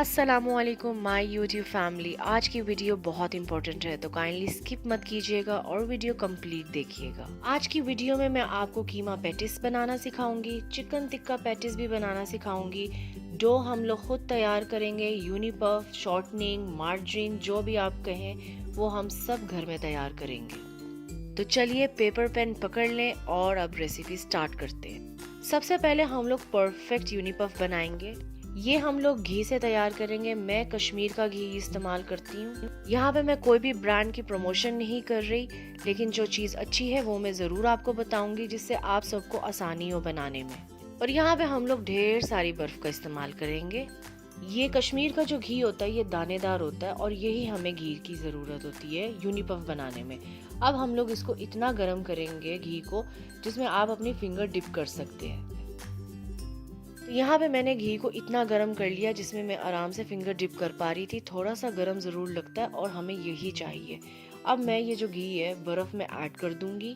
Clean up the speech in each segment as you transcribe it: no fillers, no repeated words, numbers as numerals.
अस्सलामुअलैकुम my YouTube family. आज की वीडियो बहुत इंपॉर्टेंट है तो काइंडली स्किप मत कीजिएगा और वीडियो कंप्लीट देखिएगा। आज की वीडियो में मैं आपको कीमा पैटिस बनाना सिखाऊंगी, चिकन टिक्का पैटिस भी बनाना सिखाऊंगी। डो हम लोग खुद तैयार करेंगे। यूनिपफ, शॉर्टनिंग, मार्जरीन जो भी आप कहें वो हम सब घर में तैयार करेंगे। तो चलिए पेपर पेन पकड़ लें और अब रेसिपी स्टार्ट करते हैं। सबसे पहले हम लोग परफेक्ट यूनिपफ बनाएंगे। ये हम लोग घी से तैयार करेंगे। मैं कश्मीर का घी इस्तेमाल करती हूँ। यहाँ पे मैं कोई भी ब्रांड की प्रमोशन नहीं कर रही, लेकिन जो चीज़ अच्छी है वो मैं ज़रूर आपको बताऊंगी जिससे आप सबको आसानी हो बनाने में। और यहाँ पे हम लोग ढेर सारी बर्फ़ का इस्तेमाल करेंगे। ये कश्मीर का जो घी होता है ये दानेदार होता है और यही हमें घी की ज़रूरत होती है यूनिपफ बनाने में। अब हम लोग इसको इतना गर्म करेंगे घी को जिसमें आप अपनी फिंगर डिप कर सकते हैं। तो यहाँ पे मैंने घी को इतना गर्म कर लिया जिसमें मैं आराम से फिंगर डिप कर पा रही थी। थोड़ा सा गर्म ज़रूर लगता है और हमें यही चाहिए। अब मैं ये जो घी है बर्फ़ में ऐड कर दूंगी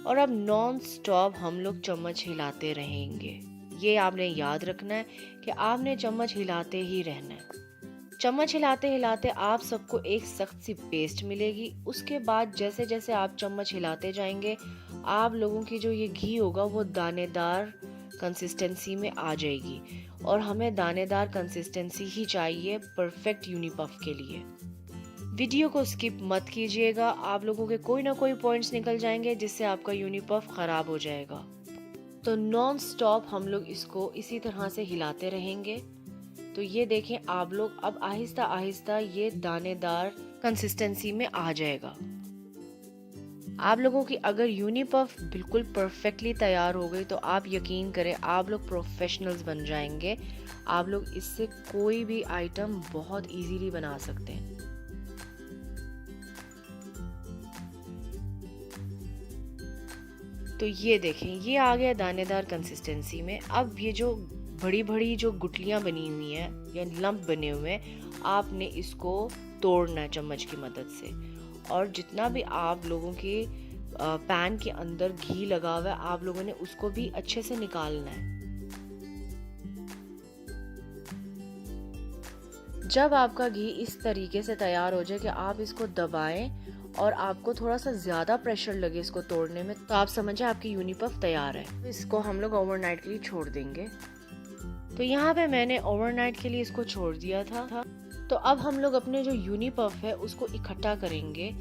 और अब नॉन स्टॉप हम लोग चम्मच हिलाते रहेंगे। ये आपने याद रखना है कि आपने चम्मच हिलाते ही रहना है। चम्मच हिलाते हिलाते आप सबको एक सख्त सी पेस्ट मिलेगी। उसके बाद जैसे जैसे आप चम्मच हिलाते जाएंगे आप लोगों की जो ये घी होगा वो दानेदार कंसिस्टेंसी में आ जाएगी। और हमें दानेदार कंसिस्टेंसी ही चाहिए परफेक्ट यूनिपफ के लिए। वीडियो को स्किप मत कीजिएगा, आप लोगों के कोई ना कोई पॉइंट्स निकल जाएंगे जिससे आपका यूनिपफ खराब हो जाएगा। तो नॉन स्टॉप हम लोग इसको इसी तरह से हिलाते रहेंगे। तो ये देखें आप लोग अब आहिस्ता आहिस्ता ये दानेदार कंसिस्टेंसी में आ जाएगा। आप लोगों की अगर यूनिपफ बिल्कुल परफेक्टली तैयार हो गई तो आप यकीन करें आप लोग प्रोफेशनल्स बन जाएंगे। आप लोग इससे कोई भी आइटम बहुत इजीली बना सकते हैं। तो ये देखें ये आ गया दानेदार कंसिस्टेंसी में। अब ये जो बड़ी बड़ी जो गुठलियां बनी हुई हैं या लंप बने हुए हैं आपने इसको तोड़ना है चम्मच की मदद से। और जितना भी आप लोगों के पैन के अंदर घी लगा हुआ है आप लोगों ने उसको भी अच्छे से निकालना है। जब आपका घी इस तरीके से तैयार हो जाए कि आप इसको दबाएं और आपको थोड़ा सा ज्यादा प्रेशर लगे इसको तोड़ने में तो आप समझे आपकी यूनिपफ तैयार है। इसको हम लोग ओवरनाइट के लिए छोड़ देंगे। तो यहाँ पे मैंने ओवरनाइट के लिए इसको छोड़ दिया था। तो अब हम लोग अपने जो यूनिपफ है उसको इकट्ठा करेंगे।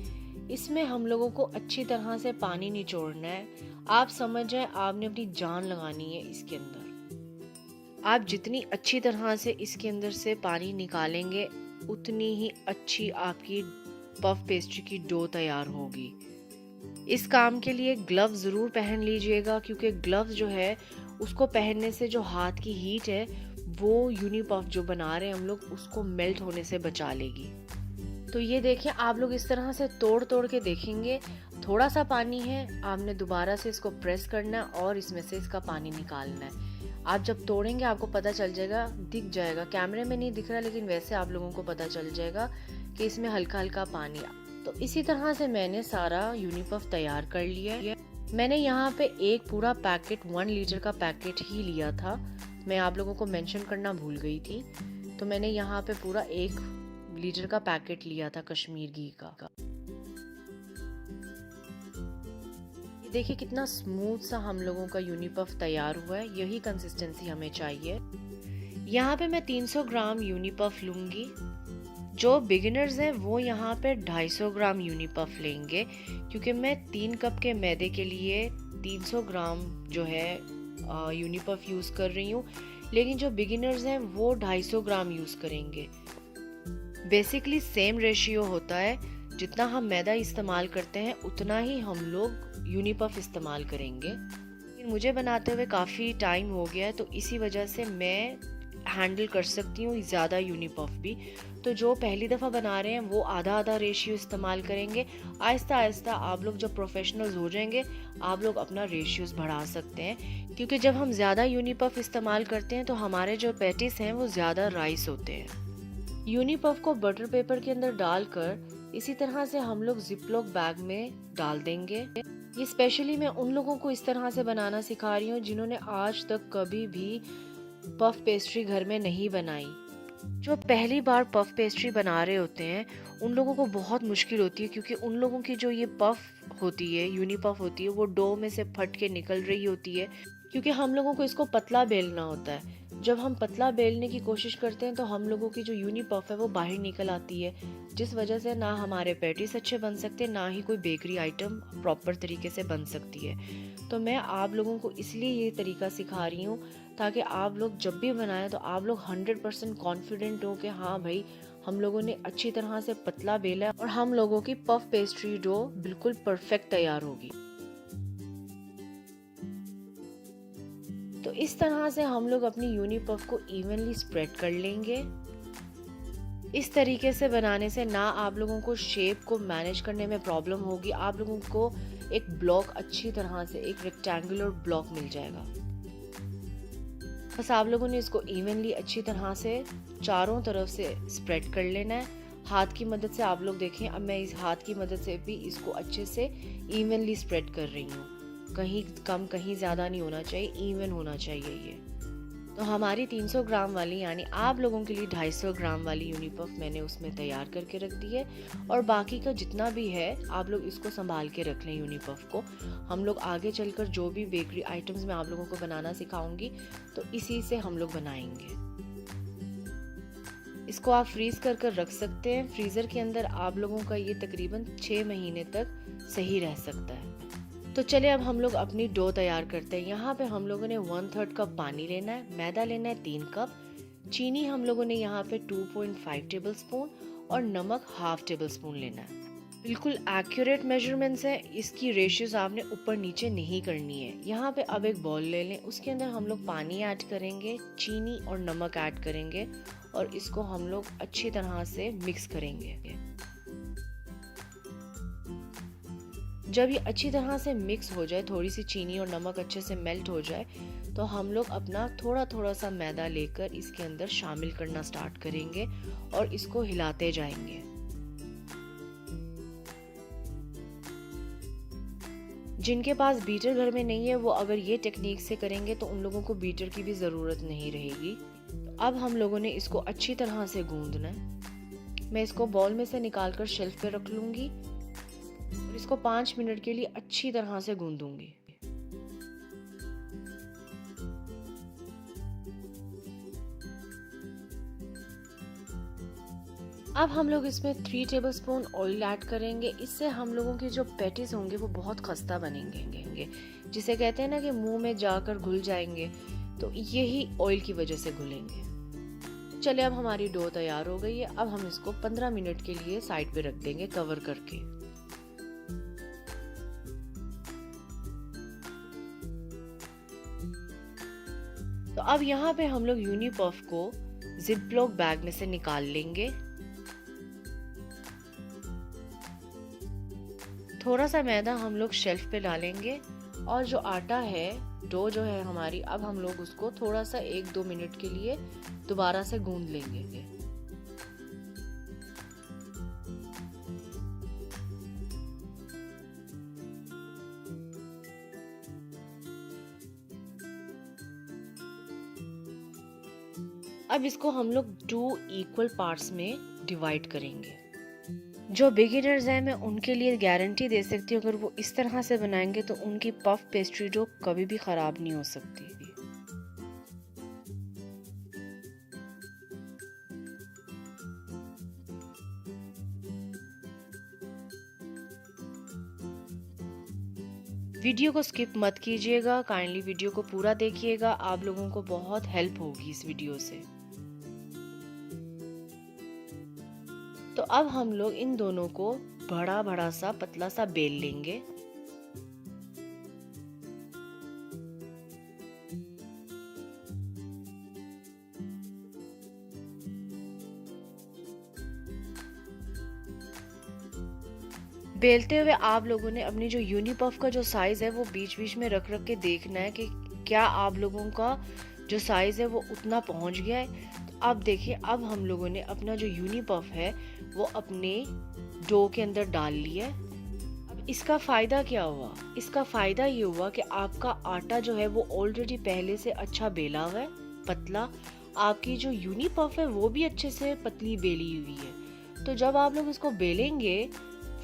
इसमें हम लोगों को अच्छी तरह से पानी निचोड़ना है। आप समझ जाए आपने अपनी जान लगानी है इसके अंदर। आप जितनी अच्छी तरह से इसके अंदर से पानी निकालेंगे उतनी ही अच्छी आपकी पफ पेस्ट्री की डो तैयार होगी। इस काम के लिए ग्लव ज़रूर पहन लीजिएगा क्योंकि ग्लव्स जो है उसको पहनने से जो हाथ की हीट है वो यूनिपफ जो बना रहे हैं हम लोग उसको मेल्ट होने से बचा लेगी। तो ये देखें आप लोग इस तरह से तोड़ तोड़ के देखेंगे थोड़ा सा पानी है, आपने दोबारा से इसको प्रेस करना है और इसमें से इसका पानी निकालना है। आप जब तोड़ेंगे आपको पता चल जाएगा, दिख जाएगा, कैमरे में नहीं दिख रहा लेकिन वैसे आप लोगों को पता चल जाएगा कि इसमें हल्का हल्का पानी। तो इसी तरह से मैंने सारा यूनिपफ तैयार कर लिया है। मैंने यहाँ पे एक पूरा पैकेट 1 लीटर का पैकेट ही लिया था। मैं आप लोगों को मेंशन करना भूल गई थी। तो मैंने यहाँ पे पूरा 1 लीटर का पैकेट लिया था कश्मीर घी का। देखिए कितना स्मूथ सा हम लोगों का यूनिपफ तैयार हुआ है। यही कंसिस्टेंसी हमें चाहिए। यहाँ पे मैं 300 ग्राम यूनिपफ लूंगी। जो बिगिनर्स हैं वो यहाँ पे 250 ग्राम यूनिपफ लेंगे क्योंकि मैं 3 कप के मैदे के लिए 300 ग्राम जो है यूनिपफ यूज़ कर रही हूँ। लेकिन जो बिगिनर्स हैं वो 250 ग्राम यूज़ करेंगे। बेसिकली सेम रेशियो होता है, जितना हम मैदा इस्तेमाल करते हैं उतना ही हम लोग यूनिपफ इस्तेमाल करेंगे। लेकिन मुझे बनाते हुए काफ़ी टाइम हो गया है तो इसी वजह से मैं हैंडल कर सकती हूँ ज़्यादा यूनिपफ भी। तो जो पहली दफ़ा बना रहे हैं वो आधा आधा रेशियो इस्तेमाल करेंगे। आहिस्ता आहिस्ता आप लोग जब प्रोफेशनल्स हो जाएंगे आप लोग अपना रेशियोस बढ़ा सकते हैं क्योंकि जब हम ज़्यादा यूनिपफ इस्तेमाल करते हैं तो हमारे जो पैटिस हैं वो ज़्यादा राइस होते हैं। यूनिपफ को बटर पेपर के अंदर डालकर इसी तरह से हम लोग जिपलॉक बैग में डाल देंगे। ये स्पेशली मैं उन लोगों को इस तरह से बनाना सिखा रही हूँ जिन्होंने आज तक कभी भी पफ पेस्ट्री घर में नहीं बनाई। जो पहली बार पफ पेस्ट्री बना रहे होते हैं उन लोगों को बहुत मुश्किल होती है, क्योंकि उन लोगों की जो ये पफ होती है, यूनी पफ होती है, वो डो में से फट के निकल रही होती है, क्योंकि हम लोगों को इसको पतला बेलना होता है। जब हम पतला बेलने की कोशिश करते हैं तो हम लोगों की जो यूनी पफ है वो बाहर निकल आती है, जिस वजह से ना हमारे पैटीज अच्छे बन सकते, ना ही कोई बेकरी आइटम प्रॉपर तरीके से बन सकती है। तो मैं आप लोगों को इसलिए ये तरीका सिखा रही हूँ ताकि आप लोग जब भी बनाएं तो आप लोग 100% कॉन्फिडेंट हो कि हाँ भाई, हम लोगों ने अच्छी तरह से पतला बेला है और हम लोगों की पफ पेस्ट्री डो बिल्कुल परफेक्ट तैयार होगी। तो इस तरह से हम लोग अपनी यूनी पफ को इवनली स्प्रेड कर लेंगे। इस तरीके से बनाने से ना आप लोगों को शेप को मैनेज करने में प्रॉब्लम होगी, आप लोगों को एक ब्लॉक अच्छी तरह से, एक रेक्टेंगुलर ब्लॉक मिल जाएगा। बस आप लोगों ने इसको इवनली अच्छी तरह से चारों तरफ से स्प्रेड कर लेना है। हाथ की मदद से आप लोग देखें, अब मैं इस हाथ की मदद से भी इसको अच्छे से इवनली स्प्रेड कर रही हूँ। कहीं कम कहीं ज़्यादा नहीं होना चाहिए, इवन होना चाहिए ये। तो हमारी 300 ग्राम वाली, यानी आप लोगों के लिए 250 ग्राम वाली यूनी पफ मैंने उसमें तैयार करके रख दी है। और बाकी का जितना भी है आप लोग इसको संभाल के रख लें यूनी पफ को। हम लोग आगे चलकर जो भी बेकरी आइटम्स मैं आप लोगों को बनाना सिखाऊंगी तो इसी से हम लोग बनाएंगे। इसको आप फ्रीज कर रख सकते हैं। फ्रीज़र के अंदर आप लोगों का ये तकरीबन 6 महीने तक सही रह सकता है। तो चलिए अब हम लोग अपनी डो तैयार करते हैं। यहाँ पे हम लोगों ने 1/3 कप पानी लेना है, मैदा लेना है 3 कप, चीनी हम लोगों ने यहाँ पे 2.5 टेबल स्पून और नमक 1/2 टेबल स्पून लेना है। बिल्कुल एक्यूरेट मेजरमेंट्स है, इसकी रेशियोज आपने ऊपर नीचे नहीं करनी है। यहाँ पे अब एक बॉल ले लें, उसके अंदर हम लोग पानी ऐड करेंगे, चीनी और नमक ऐड करेंगे और इसको हम लोग अच्छी तरह से मिक्स करेंगे। जब ये अच्छी तरह से मिक्स हो जाए, थोड़ी सी चीनी और नमक अच्छे से मेल्ट हो जाए, तो हम लोग अपना थोड़ा थोड़ा सा मैदा लेकर इसके अंदर शामिल करना स्टार्ट करेंगे और इसको हिलाते जाएंगे। जिनके पास बीटर घर में नहीं है वो अगर ये टेक्निक से करेंगे तो उन लोगों को बीटर की भी ज़रूरत नहीं रहेगी। तो अब हम लोगों ने इसको अच्छी तरह से गूंदना है। मैं इसको बॉल में से निकाल कर शेल्फ पे रख लूँगी और इसको 5 मिनट के लिए अच्छी तरह से गूंदूंगी। अब हम लोग इसमें 3 टेबलस्पून ऑयल ऐड करेंगे। इससे हम लोगों के जो पैटीज होंगे वो बहुत खस्ता बनेंगे, जिसे कहते हैं ना कि मुंह में जाकर घुल जाएंगे, तो यही ऑयल की वजह से घुलेंगे। चलिए अब हमारी डो तैयार हो गई है। अब हम इसको 15 मिनट के लिए साइड पे रख देंगे कवर करके। तो अब यहाँ पे हम लोग यूनी पफ को जिपलॉक बैग में से निकाल लेंगे। थोड़ा सा मैदा हम लोग शेल्फ पे डालेंगे और जो आटा है, डो जो है हमारी, अब हम लोग उसको थोड़ा सा 1-2 मिनट के लिए दोबारा से गूंद लेंगे। अब इसको हम लोग 2 इक्वल पार्ट्स में डिवाइड करेंगे। जो बिगिनर्स हैं मैं उनके लिए गारंटी दे सकती हूँ, अगर वो इस तरह से बनाएंगे तो उनकी पफ पेस्ट्री डो कभी भी ख़राब नहीं हो सकती। वीडियो को स्किप मत कीजिएगा, काइंडली वीडियो को पूरा देखिएगा, आप लोगों को बहुत हेल्प होगी इस वीडियो से। तो अब हम लोग इन दोनों को बड़ा बड़ा सा पतला सा बेल लेंगे। बेलते हुए आप लोगों ने अपनी जो यूनी पफ का जो साइज है वो बीच बीच में रख के देखना है कि क्या आप लोगों का जो साइज है वो उतना पहुंच गया है। तो अब देखिए, अब हम लोगों ने अपना जो यूनी पफ है वो अपने डो के अंदर डाल लिया। अब इसका फायदा क्या हुआ? इसका फायदा ये हुआ कि आपका आटा जो है वो ऑलरेडी पहले से अच्छा बेला हुआ है, पतला। आपकी जो यूनी पफ है वो भी अच्छे से पतली बेली हुई है। तो जब आप लोग इसको बेलेंगे,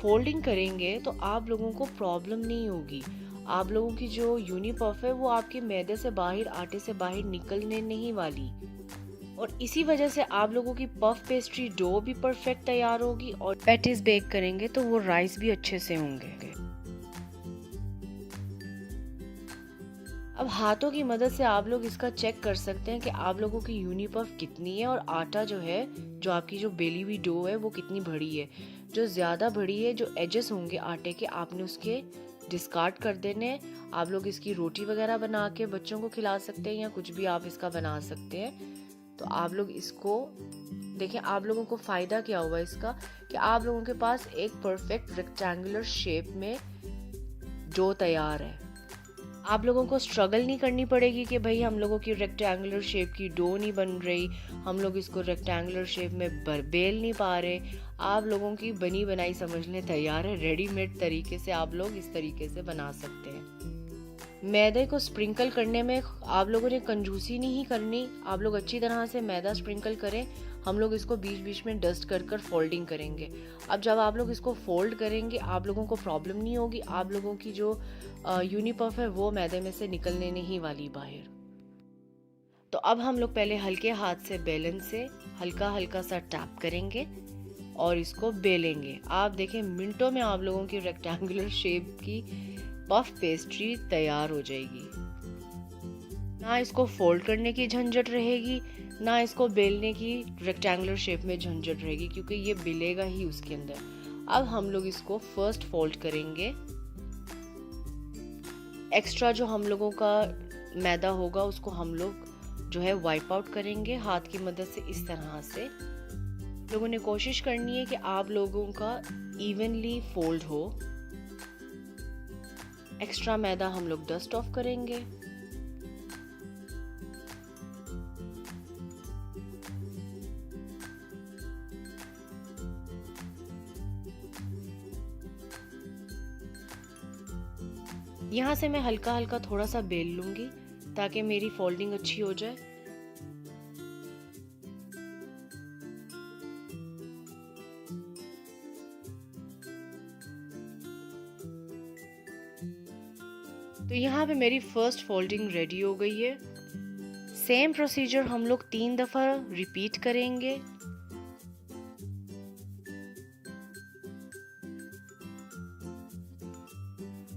फोल्डिंग करेंगे, तो आप लोगों को प्रॉब्लम नहीं होगी। आप लोगों की जो यूनी पफ है वो आपके मैदे से बाहर, आटे से बाहर निकलने नहीं वाली, और इसी वजह से आप लोगों की पफ पेस्ट्री डो भी परफेक्ट तैयार होगी, और पैटीज बेक करेंगे तो वो राइस भी अच्छे से होंगे। अब हाथों की मदद से आप लोग इसका चेक कर सकते हैं कि आप लोगों की यूनी पफ कितनी है, और आटा जो है, जो आपकी जो बेली हुई डो है वो कितनी बड़ी है। जो ज्यादा बड़ी है, जो एजेस होंगे आटे के, आपने उसके डिस्कार्ड कर देने। आप लोग इसकी रोटी वगैरह बना के बच्चों को खिला सकते हैं, या कुछ भी आप इसका बना सकते हैं। तो आप लोग इसको देखें, आप लोगों को फायदा क्या हुआ इसका, कि आप लोगों के पास एक परफेक्ट रेक्टेंगुलर शेप में डो तैयार है। आप लोगों को स्ट्रगल नहीं करनी पड़ेगी कि भाई हम लोगों की रेक्टेंगुलर शेप की डो नहीं बन रही, हम लोग इसको रेक्टेंगुलर शेप में बेल नहीं पा रहे। आप लोगों की बनी बनाई समझने तैयार है, रेडीमेड तरीके से आप लोग इस तरीके से बना सकते हैं। मैदे को स्प्रिंकल करने में आप लोगों ने कंजूसी नहीं करनी, आप लोग अच्छी तरह से मैदा स्प्रिंकल करें। हम लोग इसको बीच बीच में डस्ट कर कर फोल्डिंग करेंगे। अब जब आप लोग इसको फोल्ड करेंगे, आप लोगों को प्रॉब्लम नहीं होगी। आप लोगों की जो यूनी पफ है वो मैदे में से निकलने नहीं वाली बाहर। तो अब हम लोग पहले हल्के हाथ से बेलन से हल्का हल्का सा टैप करेंगे और इसको बेलेंगे। आप देखें, मिनटों में आप लोगों की रेक्टेंगुलर शेप की पफ पेस्ट्री तैयार हो जाएगी। ना इसको फोल्ड करने की झंझट रहेगी, ना इसको बेलने की रेक्टेंगुलर शेप में झंझट रहेगी, क्योंकि ये बिलेगा ही उसके अंदर। अब हम लोग इसको फर्स्ट फोल्ड करेंगे। एक्स्ट्रा जो हम लोगों का मैदा होगा उसको हम लोग जो है वाइप आउट करेंगे हाथ की मदद से। इस तरह से लोगों ने कोशिश करनी है कि आप लोगों का इवनली फोल्ड हो। एक्स्ट्रा मैदा हम लोग डस्ट ऑफ करेंगे। यहाँ से मैं हल्का हल्का थोड़ा सा बेल लूंगी ताकि मेरी फोल्डिंग अच्छी हो जाए। तो यहाँ पे मेरी फर्स्ट फोल्डिंग रेडी हो गई है। सेम प्रोसीजर हम लोग 3 दफा रिपीट करेंगे।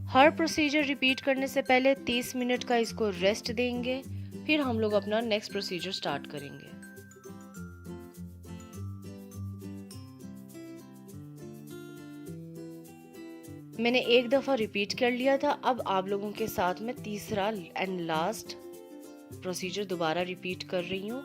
हर प्रोसीजर रिपीट करने से पहले 30 मिनट का इसको रेस्ट देंगे, फिर हम लोग अपना नेक्स्ट प्रोसीजर स्टार्ट करेंगे। मैंने एक दफा रिपीट कर लिया था। अब आप लोगों के साथ मैं तीसरा एंड लास्ट प्रोसीजर दोबारा रिपीट कर रही हूँ।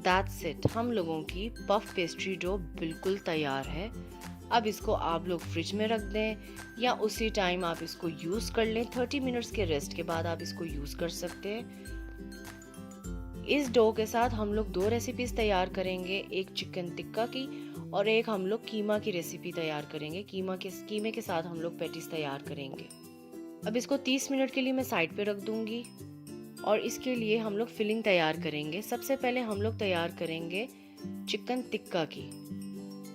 दैट्स इट, हम लोगों की पफ पेस्ट्री डो बिल्कुल तैयार है। अब इसको आप लोग फ्रिज में रख दें, या उसी टाइम आप इसको यूज़ कर लें। 30 मिनट्स के रेस्ट के बाद आप इसको यूज़ कर सकते हैं। इस डो के साथ हम लोग 2 रेसिपीज तैयार करेंगे, एक चिकन टिक्का की और एक हम लोग कीमा की रेसिपी तैयार करेंगे। कीमे के साथ हम लोग पैटीज तैयार करेंगे। अब इसको 30 मिनट के लिए मैं साइड पे रख दूंगी, और इसके लिए हम लोग फिलिंग तैयार करेंगे। सबसे पहले हम लोग तैयार करेंगे चिकन टिक्का की।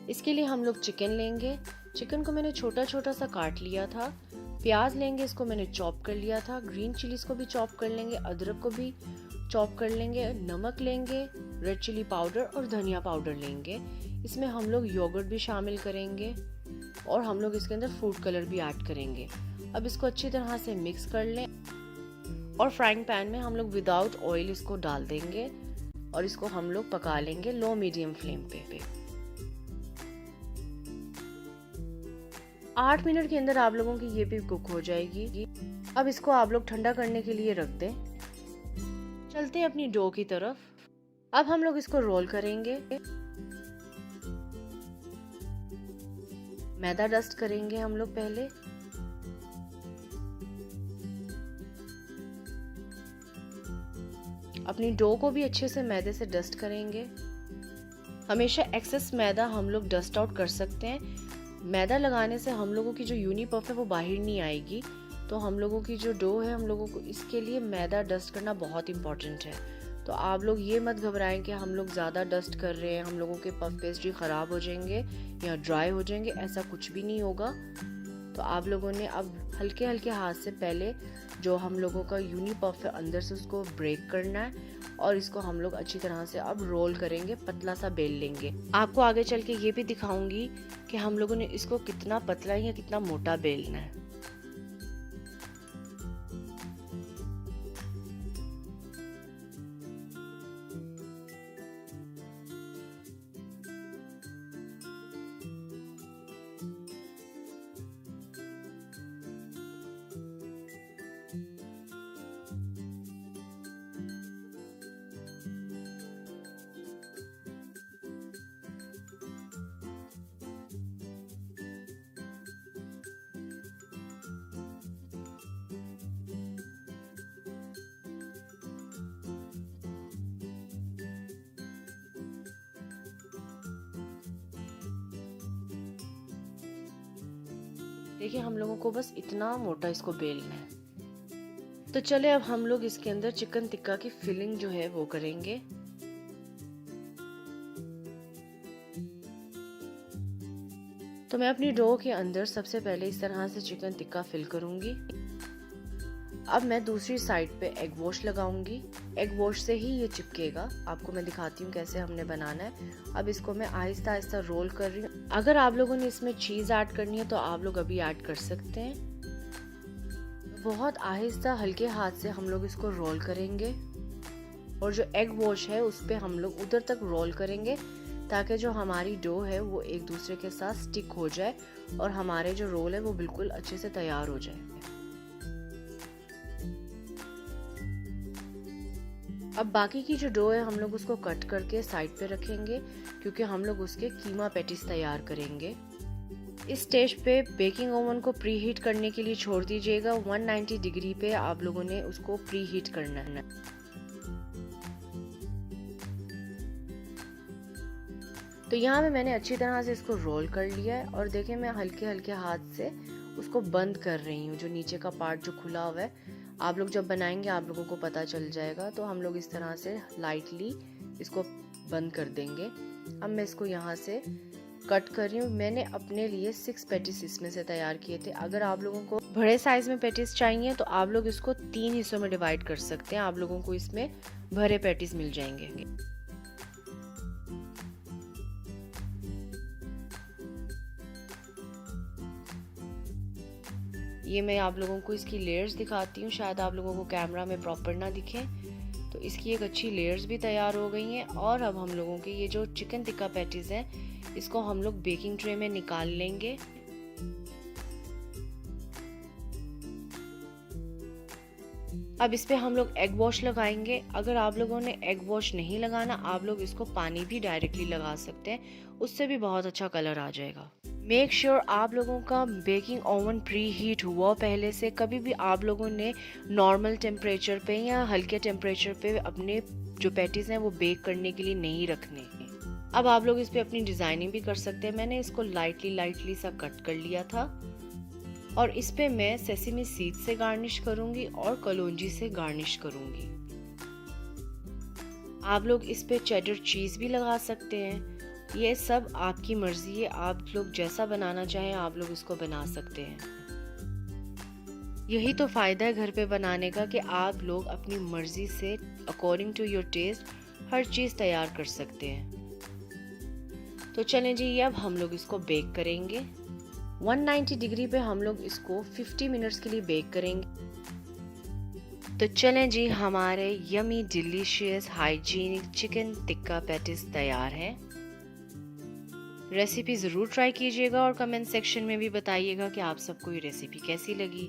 इसके लिए हम लोग चिकन लेंगे। चिकन को मैंने छोटा छोटा सा काट लिया था। प्याज लेंगे, इसको मैंने चॉप कर लिया था। ग्रीन चिलीज को भी चॉप कर लेंगे, अदरक को भी चॉप कर लेंगे। नमक लेंगे, रेड चिली पाउडर और धनिया पाउडर लेंगे। इसमें हम लोग योगर्ट भी शामिल करेंगे, और हम लोग इसके अंदर फूड कलर भी ऐड करेंगे। अब इसको अच्छी तरह से मिक्स कर लें, और फ्राइंग पैन में हम लोग विदाउट ऑयल इसको डाल देंगे और इसको हम लोग पका लेंगे लो मीडियम फ्लेम पे। 8 मिनट के अंदर आप लोगों की ये भी कुक हो जाएगी। अब इसको आप लोग ठंडा करने के लिए रख दें। चलते हैं अपनी डो की तरफ। अब हम लोग इसको रोल करेंगे। मैदा डस्ट करेंगे हम लोग पहले। अपनी डो को भी अच्छे से मैदे से डस्ट करेंगे। हमेशा एक्सेस मैदा हम लोग डस्ट आउट कर सकते हैं। मैदा लगाने से हम लोगों की जो यूनी पफ है वो बाहर नहीं आएगी। तो हम लोगों की जो डो है, हम लोगों को इसके लिए मैदा डस्ट करना बहुत इम्पोर्टेंट है। तो आप लोग ये मत घबराएं कि हम लोग ज़्यादा डस्ट कर रहे हैं, हम लोगों के पफ पेस्ट्री ख़राब हो जाएंगे या ड्राई हो जाएंगे, ऐसा कुछ भी नहीं होगा। तो आप लोगों ने अब हल्के हल्के हाथ से पहले जो हम लोगों का यूनी पफ है अंदर से उसको ब्रेक करना है और इसको हम लोग अच्छी तरह से अब रोल करेंगे, पतला सा बेल लेंगे। आपको आगे चल के ये भी दिखाऊंगी कि हम लोगों ने इसको कितना पतला या कितना मोटा बेलना है। देखिए हम लोगों को बस इतना मोटा इसको बेलना है। तो चले अब हम लोग इसके अंदर चिकन टिक्का की फिलिंग जो है वो करेंगे। तो मैं अपनी डो के अंदर सबसे पहले इस तरह से चिकन टिक्का फिल करूंगी। अब मैं दूसरी साइड पे एग वॉश लगाऊंगी। एग वॉश से ही ये चिपकेगा। आपको मैं दिखाती हूँ कैसे हमने बनाना है। अब इसको मैं आहिस्ता आहिस्ता रोल कर रही हूँ। अगर आप लोगों ने इसमें चीज़ ऐड करनी है तो आप लोग अभी ऐड कर सकते हैं। बहुत आहिस्ता हल्के हाथ से हम लोग इसको रोल करेंगे और जो एग वॉश है उस पर हम लोग उधर तक रोल करेंगे ताकि जो हमारी डो है वो एक दूसरे के साथ स्टिक हो जाए और हमारे जो रोल है वो बिल्कुल अच्छे से तैयार हो जाए। अब बाकी की जो डो है हम लोग उसको कट करके साइड पे रखेंगे क्योंकि हम लोग उसके कीमा पैटीज तैयार करेंगे। इस स्टेज पे बेकिंग ओवन को प्री हीट करने के लिए छोड़ दीजिएगा। 190 डिग्री पे आप लोगों ने उसको प्री हीट करना है। तो यहाँ पे मैंने अच्छी तरह से इसको रोल कर लिया है और देखें मैं हल्के हल्के हाथ से उसको बंद कर रही हूँ। जो नीचे का पार्ट जो खुला हुआ है, आप लोग जब बनाएंगे आप लोगों को पता चल जाएगा। तो हम लोग इस तरह से लाइटली इसको बंद कर देंगे। अब मैं इसको यहाँ से कट कर रही हूँ। मैंने अपने लिए 6 पैटीज इसमें से तैयार किए थे। अगर आप लोगों को बड़े साइज में पैटीज चाहिए तो आप लोग इसको 3 हिस्सों में डिवाइड कर सकते हैं। आप लोगों को इसमें भरे पैटीज मिल जाएंगे। ये मैं आप लोगों को इसकी लेयर्स दिखाती हूँ, शायद आप लोगों को कैमरा में प्रॉपर ना दिखे। तो इसकी एक अच्छी लेयर्स भी तैयार हो गई हैं। और अब हम लोगों के ये जो चिकन टिक्का पैटीज हैं इसको हम लोग बेकिंग ट्रे में निकाल लेंगे। अब इस पे हम लोग एग वॉश लगाएंगे। अगर आप लोगों ने एग वॉश नहीं लगाना, आप लोग इसको पानी भी डायरेक्टली लगा सकते हैं, उससे भी बहुत अच्छा कलर आ जाएगा। मेक श्योर आप लोगों का बेकिंग ओवन प्री हीट हुआ पहले से। कभी भी आप लोगों ने नॉर्मल टेम्परेचर पे या हल्के टेम्परेचर पे अपने जो पैटीज हैं वो बेक करने के लिए नहीं रखने। अब आप लोग इस पे अपनी डिजाइनिंग भी कर सकते हैं। मैंने इसको लाइटली सा कट कर लिया था और इस पे मैं सेसमी सीड से गार्निश करूंगी और कलौंजी से गार्निश करूंगी। आप लोग इस पे चेडर चीज भी लगा सकते हैं। ये सब आपकी मर्जी है, आप लोग जैसा बनाना चाहें आप लोग इसको बना सकते हैं। यही तो फायदा है घर पे बनाने का कि आप लोग अपनी मर्जी से अकॉर्डिंग टू योर टेस्ट हर चीज तैयार कर सकते हैं। तो चलें जी, ये अब हम लोग इसको बेक करेंगे। 190 डिग्री पे हम लोग इसको 50 मिनट्स के लिए बेक करेंगे। तो चलें जी, हमारे yummy delicious hygienic chicken tikka patties तैयार है। रेसिपी ज़रूर ट्राई कीजिएगा और कमेंट सेक्शन में भी बताइएगा कि आप सबको ये रेसिपी कैसी लगी।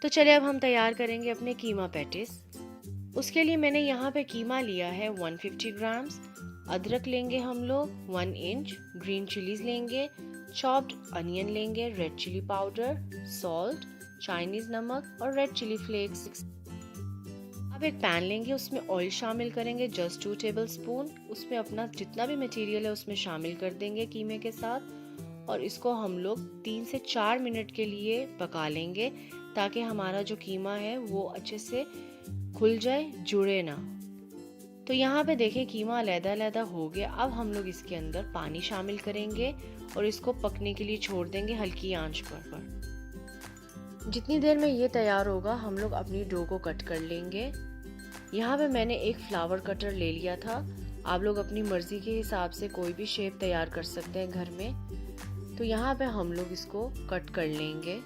तो चलिए अब हम तैयार करेंगे अपने कीमा पैटिस। उसके लिए मैंने यहाँ पे कीमा लिया है 150 ग्राम्स, अदरक लेंगे हम लोग 1 इंच, ग्रीन चिलीज लेंगे, चॉप्ड अनियन लेंगे, red chilli powder, salt, Chinese नमक और रेड चिली फ्लेक्स। अब एक पैन लेंगे, उसमें ऑयल शामिल करेंगे जस्ट 2 टेबल स्पून। उसमें अपना जितना भी मटेरियल है उसमें शामिल कर देंगे कीमे के साथ और इसको हम लोग 3 से 4 मिनट के लिए पका लेंगे ताकि हमारा जो कीमा है वो अच्छे से खुल जाए, जुड़े ना। तो यहाँ पे देखिए कीमा अलग-अलग हो गया। अब हम लोग इसके अंदर पानी शामिल करेंगे और इसको पकने के लिए छोड़ देंगे हल्की आंच पर। जितनी देर में ये तैयार होगा हम लोग अपनी डो को कट कर लेंगे। यहाँ पे मैंने एक फ्लावर कटर ले लिया था। आप लोग अपनी मर्जी के हिसाब से कोई भी शेप तैयार कर सकते हैं घर में। तो यहाँ पे हम लोग इसको कट कर लेंगे।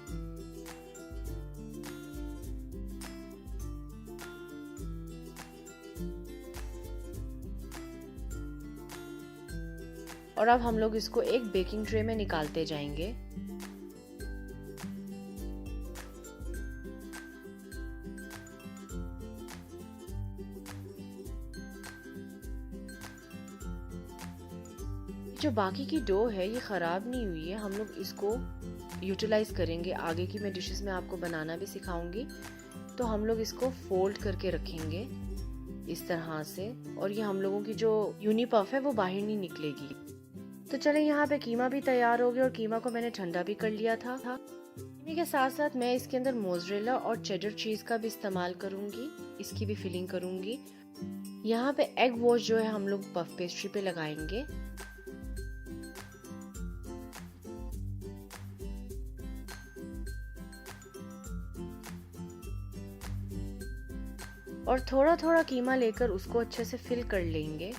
और अब हम लोग इसको एक बेकिंग ट्रे में निकालते जाएंगे। जो बाकी की डो है ये खराब नहीं हुई है, हम लोग इसको यूटिलाइज करेंगे। आगे की मैं डिशेस में आपको बनाना भी सिखाऊंगी। तो हम लोग इसको फोल्ड करके रखेंगे इस तरह से और ये हम लोगों की जो यूनी पफ है वो बाहर नहीं निकलेगी। तो चलें, यहाँ पे कीमा भी तैयार हो गया और कीमा को मैंने ठंडा भी कर लिया था। कीमे के साथ साथ मैं इसके अंदर मोज़रेला और चेडर चीज का भी इस्तेमाल करूंगी, इसकी भी फिलिंग करूंगी। यहाँ पे एग वॉश जो है हम लोग पफ पेस्ट्री पे लगाएंगे। और थोड़ा थोड़ा कीमा लेकर उसको अच्छे से फिल कर लेंगे।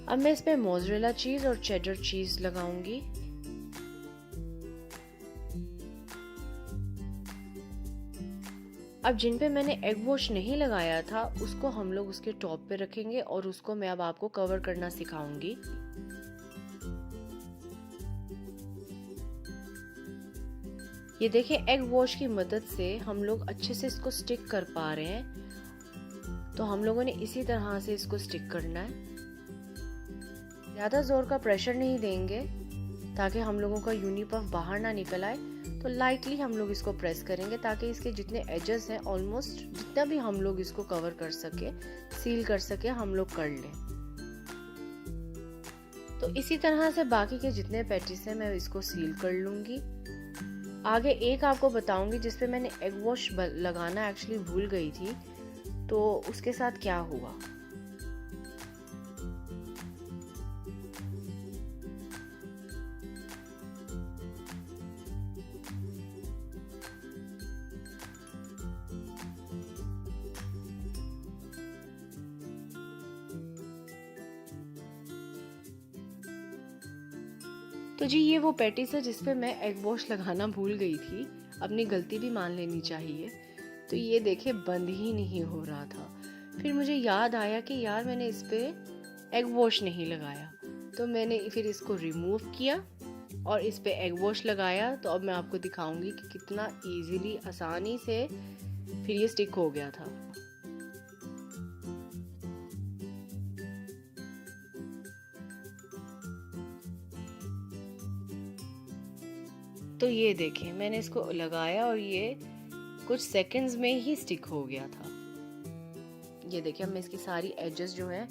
अब मैं इसमें मोज़रेला चीज और चेडर चीज लगाऊंगी। अब जिन पे मैंने एग वॉश नहीं लगाया था उसको हम लोग उसके टॉप पे रखेंगे और उसको मैं अब आपको कवर करना सिखाऊंगी। ये देखिए एग वॉश की मदद से हम लोग अच्छे से इसको स्टिक कर पा रहे हैं। तो हम लोगों ने इसी तरह से इसको स्टिक करना है। ज्यादा जोर का प्रेशर नहीं देंगे ताकि हम लोगों का यूनी पफ बाहर ना निकल आए। तो लाइटली हम लोग इसको प्रेस करेंगे ताकि इसके जितने एजेस हैं ऑलमोस्ट जितना भी हम लोग इसको कवर कर सके, सील कर सके, हम लोग कर लें। तो इसी तरह से बाकी के जितने पैटीज हैं मैं इसको सील कर लूंगी। आगे एक आपको बताऊंगी जिसपे मैंने एग वॉश लगाना एक्चुअली भूल गई थी, तो उसके साथ क्या हुआ। तो जी ये वो पैटीज है जिसपे मैं एग वॉश लगाना भूल गई थी। अपनी गलती भी मान लेनी चाहिए। तो ये देखे बंद ही नहीं हो रहा था। फिर मुझे याद आया कि यार मैंने इस पे एग वॉश नहीं लगाया। तो मैंने फिर इसको रिमूव किया और इस पे एग वॉश लगाया। तो अब मैं आपको दिखाऊंगी कि कितना इजीली, आसानी से फिर ये स्टिक हो गया था। तो ये देखें मैंने इसको लगाया और ये कुछ सेकंड्स में ही स्टिक हो गया था। ये देखिए अब मैं इसकी सारी एजेस जो है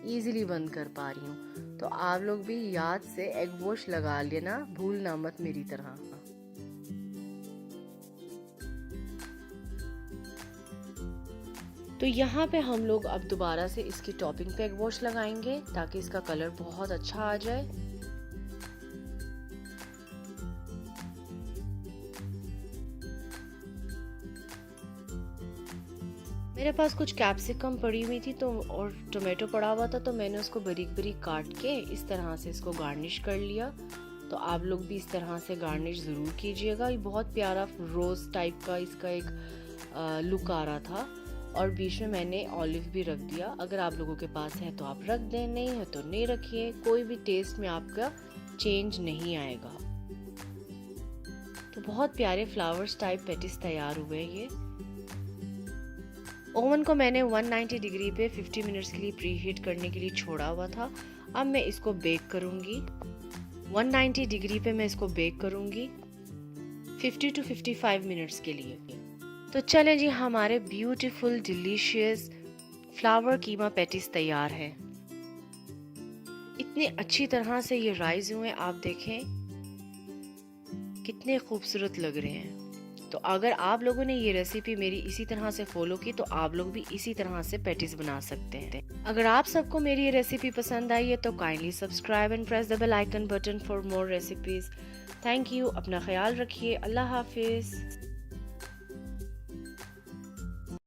इजीली बंद कर पा रही हूँ। तो आप लोग भी याद से एग वॉश लगा लेना, भूलना मत मेरी तरह। तो यहाँ पे हम लोग अब दोबारा से इसकी टॉपिंग पे एग वॉश लगाएंगे ताकि इसका कलर बहुत अच्छा आ जाए। मेरे पास कुछ कैप्सिकम पड़ी हुई थी तो और टोमेटो पड़ा हुआ था, तो मैंने उसको बारीक बारीक काट के इस तरह से इसको गार्निश कर लिया। तो आप लोग भी इस तरह से गार्निश ज़रूर कीजिएगा। ये बहुत प्यारा रोज़ टाइप का इसका एक लुक आ रहा था। और बीच में मैंने ऑलिव भी रख दिया। अगर आप लोगों के पास है तो आप रख दें, नहीं है तो नहीं रखिए, कोई भी टेस्ट में आपका चेंज नहीं आएगा। तो बहुत प्यारे फ्लावर्स टाइप पेटिस तैयार हुए ये। ओवन को मैंने 190 डिग्री पे 50 मिनट्स के लिए प्री हीट करने के लिए छोड़ा हुआ था। अब मैं इसको बेक करूंगी। 190 डिग्री पे मैं इसको बेक करूंगी 50 to 55 मिनट्स के लिए। तो चलें जी, हमारे ब्यूटीफुल डिलीशियस फ्लावर कीमा पेटिस तैयार है। इतनी अच्छी तरह से ये राइज हुए, आप देखें कितने खूबसूरत लग रहे हैं। तो अगर आप लोगों ने ये रेसिपी मेरी इसी तरह से फॉलो की तो आप लोग भी इसी तरह से पेटिस बना सकते हैं। अगर आप सबको मेरी ये रेसिपी पसंद आई है तो kindly subscribe and press the bell icon button for more recipes. Thank you. अपना ख्याल रखिए। अल्लाह हाफिज।